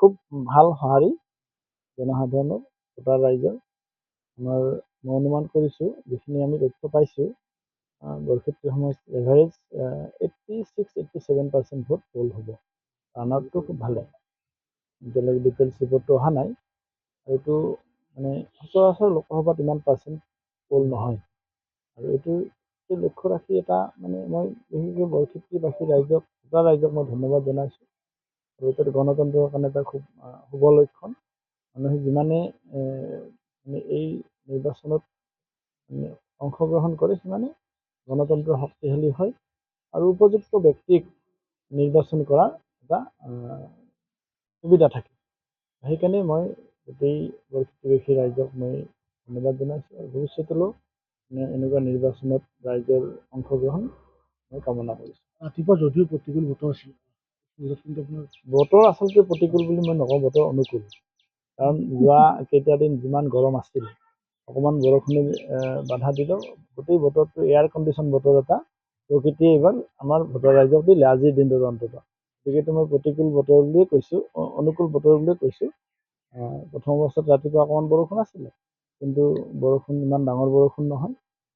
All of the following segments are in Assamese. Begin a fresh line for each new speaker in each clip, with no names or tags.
খুব ভাল সঁহাৰি জনসাধাৰণৰ ভোটাৰ ৰাইজৰ। আমাৰ মই অনুমান কৰিছোঁ, যিখিনি আমি তথ্য পাইছোঁ, বৰক্ষেত্ৰী সমষ্টিৰ এভাৰেজ 86-87% ভোট পোল হ'ব। টাৰ্ণআউটটো খুব ভালে। এতিয়ালৈকে ডিটেইলছ ৰিপৰ্টটো অহা নাই। এইটো মানে সচৰাচৰ লোকসভাত ইমান পাৰ্চেণ্ট পোল নহয়, আৰু এইটো লক্ষ্য ৰাখি এটা মানে মই বিশেষকৈ বৰক্ষেত্ৰীবাসী ৰাইজক, ভোটাৰ ৰাইজক মই ধন্যবাদ জনাইছোঁ। আৰু এইটো গণতন্ত্ৰৰ কাৰণে এটা খুব শুভ লক্ষণ। মানুহে যিমানে মানে এই নিৰ্বাচনত অংশগ্ৰহণ কৰে, সিমানে গণতন্ত্ৰ শক্তিশালী হয় আৰু উপযুক্ত ব্যক্তিক নিৰ্বাচন কৰাৰ এটা সুবিধা থাকে। সেইকাৰণে মই গোটেই বৰক্ষেত্ৰীবাসী ৰাইজক মই ধন্যবাদ জনাইছোঁ, আৰু ভৱিষ্যতলৈও এনেকুৱা নিৰ্বাচনত ৰাইজৰ অংশগ্ৰহণ মই কামনা কৰিছোঁ।
ৰাতিপুৱা যদিও প্ৰতিকূল বতৰ আছিল,
বতৰ আচলতে প্ৰতিকূল বুলি মই নকওঁ, বতৰ অনুকূল। কাৰণ যোৱা কেইটা দিন যিমান গৰম আছিল, অকণমান বৰষুণে বাধা দিলেও গোটেই বতৰটো এয়াৰ কণ্ডিশ্যন বতৰ এটা প্ৰকৃতিয়ে এইবাৰ আমাৰ ভোটাৰ ৰাইজক দিলে আজিৰ দিনটোৰ অন্তত। গতিকে মই প্ৰতিকূল বতৰ বুলিয়ে কৈছোঁ, অনুকূল বতৰ বুলিয়ে কৈছোঁ। প্ৰথম অৱস্থাত ৰাতিপুৱা অকণমান বৰষুণ আছিলে, কিন্তু বৰষুণ ইমান ডাঙৰ বৰষুণ নহয়।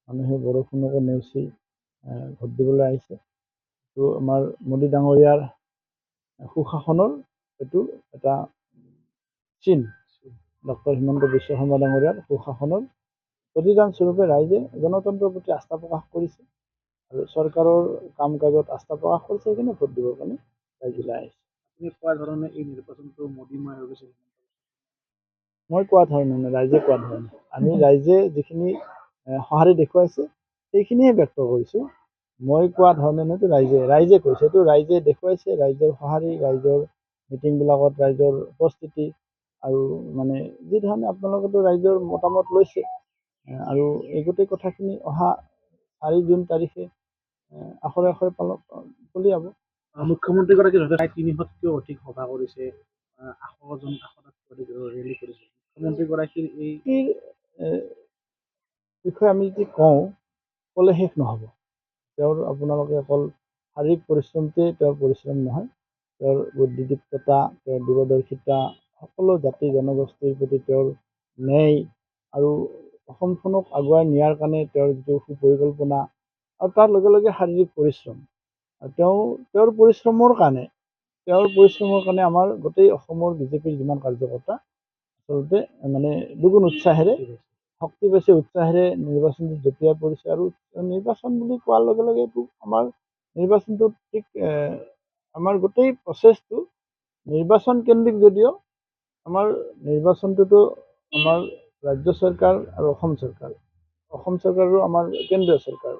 মানুহে বৰষুণকো নেওচি ভোট দিবলৈ আহিছে। তো আমাৰ মোদী ডাঙৰীয়াৰ সুশাসনৰ এইটো এটা চিন। ডক্টৰ হিমন্ত বিশ্ব শৰ্মা ডাঙৰীয়াৰ সুশাসনৰ প্ৰতিদান স্বৰূপে ৰাইজে গণতন্ত্ৰৰ প্ৰতি আস্থা প্ৰকাশ কৰিছে, আৰু চৰকাৰৰ কাম কাজত আস্থা প্ৰকাশ কৰিছে। সেইকাৰণে ভোট দিবৰ কাৰণে ৰাইজ ওলাই আহিছে।
আপুনি কোৱা ধৰণে এই নিৰ্বাচনটো মোদীময় হৈ গৈছে।
মই কোৱা ধৰণে, ৰাইজে কোৱা ধৰণে, আমি ৰাইজে যিখিনি সঁহাৰি দেখুৱাইছে সেইখিনিয়ে ব্যক্ত কৰিছোঁ। মই কোৱা ধৰণে নহয়তো, ৰাইজে কৈছে। এইটো ৰাইজে দেখুৱাইছে, ৰাইজৰ সঁহাৰি, ৰাইজৰ মিটিংবিলাকত ৰাইজৰ উপস্থিতি, আৰু মানে যি ধৰণে আপোনালোকেতো ৰাইজৰ মতামত লৈছে, আৰু এই গোটেই কথাখিনি অহা 4 জুন তাৰিখে আখৰে আখৰে পলিয়াব।
মুখ্যমন্ত্ৰীগৰাকী প্ৰায় 300তকৈও অধিক সভা কৰিছে, 800জন ৰেলী কৰিছে। মুখ্যমন্ত্ৰীগৰাকীৰ এই
বিষয়ে আমি যদি কওঁ, ক'লে শেষ নহ'ব। তেওঁৰ আপোনালোকে অকল শাৰীৰিক পৰিশ্ৰমটোৱেই তেওঁৰ পৰিশ্ৰম নহয়, তেওঁৰ বুদ্ধিদীপ্ততা, তেওঁৰ দূৰদৰ্শিতা, সকলো জাতি জনগোষ্ঠীৰ প্ৰতি তেওঁৰ ন্যায়, আৰু অসমখনক আগুৱাই নিয়াৰ কাৰণে তেওঁৰ যিটো সুপৰিকল্পনা, আৰু তাৰ লগে লগে শাৰীৰিক পৰিশ্ৰম। আৰু তেওঁৰ পৰিশ্ৰমৰ কাৰণে আমাৰ গোটেই অসমৰ বিজেপিৰ যিমান কাৰ্যকৰ্তা আচলতে মানে দুগুণ উৎসাহেৰে, শক্তি বেছি উৎসাহেৰে নিৰ্বাচনটো জঁপিয়াই পৰিছে। আৰু নিৰ্বাচন বুলি কোৱাৰ লগে লগে এইটো আমাৰ নিৰ্বাচনটো ঠিক আমাৰ গোটেই প্ৰচেছটো নিৰ্বাচন কেন্দ্ৰিক, যদিও আমাৰ নিৰ্বাচনটোতো আমাৰ ৰাজ্য চৰকাৰ আৰু অসম চৰকাৰো আমাৰ কেন্দ্ৰীয় চৰকাৰ,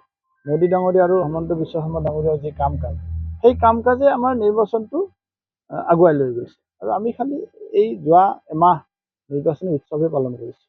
মোদী ডাঙৰীয়া আৰু হিমন্ত বিশ্ব শৰ্মা ডাঙৰীয়াৰ যি কাম কাজ, সেই কাম কাজে আমাৰ নিৰ্বাচনটো আগুৱাই লৈ গৈছে। আৰু আমি খালি এই যোৱা এমাহ নিৰ্বাচনী উৎসৱে পালন কৰিছোঁ।